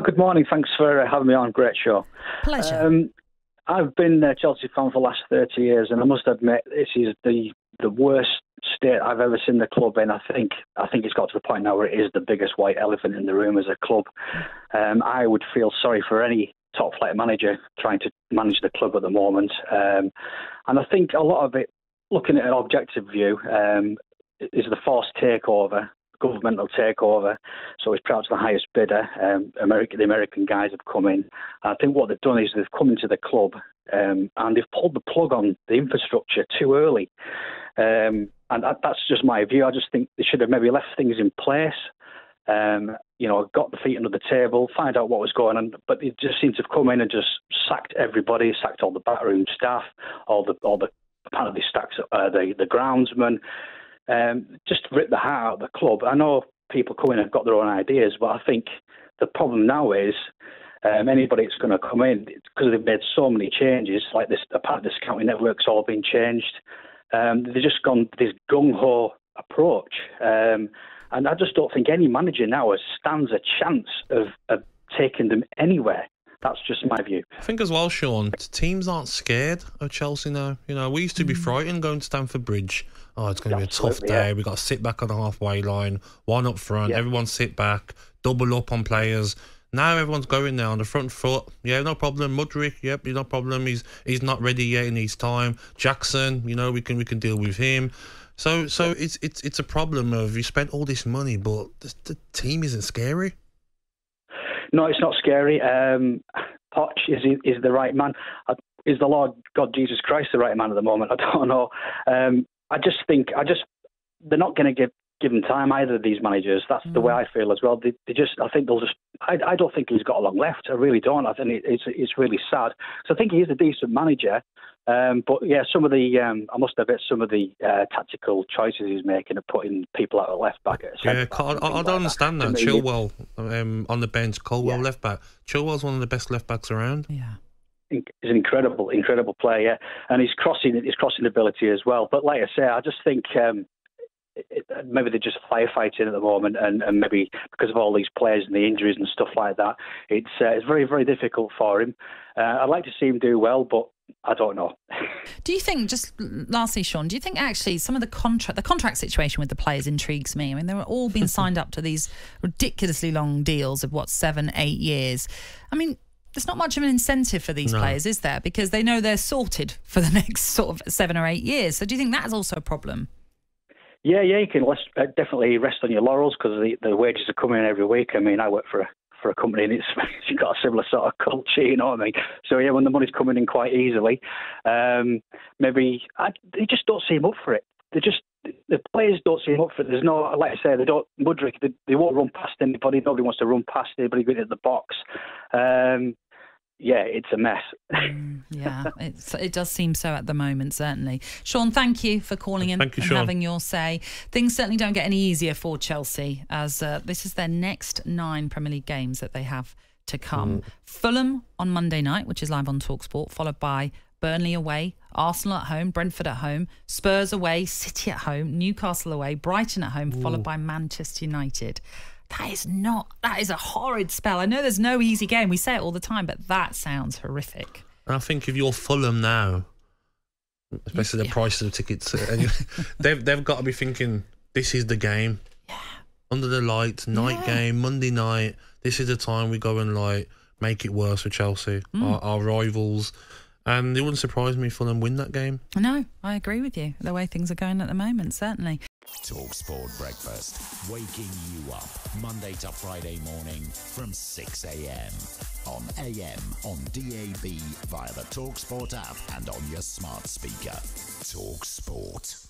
Good morning. Thanks for having me on. Great show. Pleasure. I've been a Chelsea fan for the last 30 years, and I must admit this is the worst state I've ever seen the club in. I think it's got to the point now where it is the biggest white elephant in the room as a club. I would feel sorry for any top-flight manager trying to manage the club at the moment. And I think a lot of it, looking at an objective view, is the forced takeover, governmental takeover. So it's perhaps the highest bidder. The American guys have come in. I think what they've done is they've come into the club and they've pulled the plug on the infrastructure too early. And that's just my view. I just think they should have maybe left things in place. Got the feet under the table, find out what was going on. But they just seem to have come in and just sacked everybody, sacked all the backroom staff, apparently sacked the groundsman. Just to rip the heart out of the club. I know people come in and have got their own ideas, but I think the problem now is anybody that's going to come in, because they've made so many changes, like this, a part of the scouting network's all been changed. They've just gone this gung-ho approach. And I just don't think any manager now stands a chance of taking them anywhere. That's just my view. I think as well, Sean, teams aren't scared of Chelsea now. We used to be frightened going to Stamford Bridge. Oh, it's going to be a tough day. We've got to sit back on the halfway line, one up front, everyone sit back, double up on players. Now everyone's going there on the front foot. Yeah, no problem. Mudryk, yep, no problem. He's not ready yet in his time. Jackson, we can deal with him. So it's a problem of you spent all this money, but the team isn't scary. No, it's not scary. Poch is the right man. Is the Lord God Jesus Christ the right man at the moment? I don't know. I just think they're not going to give them time either of these managers. That's the way I feel as well. I don't think he's got a long left. I really don't. I think it's really sad. So I think he is a decent manager. But yeah, I must admit some of the tactical choices he's making are putting people out of left back. I don't understand that. Chilwell on the bench, Colwell left back. Chilwell's one of the best left backs around. Yeah. He's an incredible player, and his crossing ability as well. But like I say, I just think maybe they're just firefighting at the moment, and maybe because of all these players and the injuries and stuff like that, it's very, very difficult for him. I'd like to see him do well, but I don't know. Do you think, just lastly, Sean, do you think actually some of the contract situation with the players intrigues me? I mean, they're all being signed up to these ridiculously long deals of 7-8 years. I mean, there's not much of an incentive for these players, is there? Because they know they're sorted for the next sort of 7 or 8 years. So do you think that is also a problem? Yeah, you can definitely rest on your laurels because the wages are coming in every week. I mean, I work for a company and it's got a similar sort of culture, you know what I mean? So yeah, when the money's coming in quite easily, they just don't seem up for it. The players don't seem up for it. There's no, like I say, Mudryk, they won't run past anybody. Nobody wants to run past anybody going into the box. Yeah, it's a mess. It does seem so at the moment, certainly. Sean, thank you for calling in and having your say. Things certainly don't get any easier for Chelsea as this is their next 9 Premier League games that they have to come. Fulham on Monday night, which is live on talkSPORT, followed by Burnley away, Arsenal at home, Brentford at home, Spurs away, City at home, Newcastle away, Brighton at home, followed by Manchester United. That is a horrid spell. I know there's no easy game. We say it all the time, but that sounds horrific. I think if you're Fulham now, especially the price of the tickets, they've got to be thinking, this is the game. Yeah. Under the lights, night game, Monday night. This is the time we go and make it worse for Chelsea, our rivals. And it wouldn't surprise me if Fulham win that game. No, I agree with you. The way things are going at the moment, certainly. talkSPORT Breakfast, waking you up Monday to Friday morning from 6 a.m. on AM, on DAB, via the talkSPORT app and on your smart speaker. talkSPORT.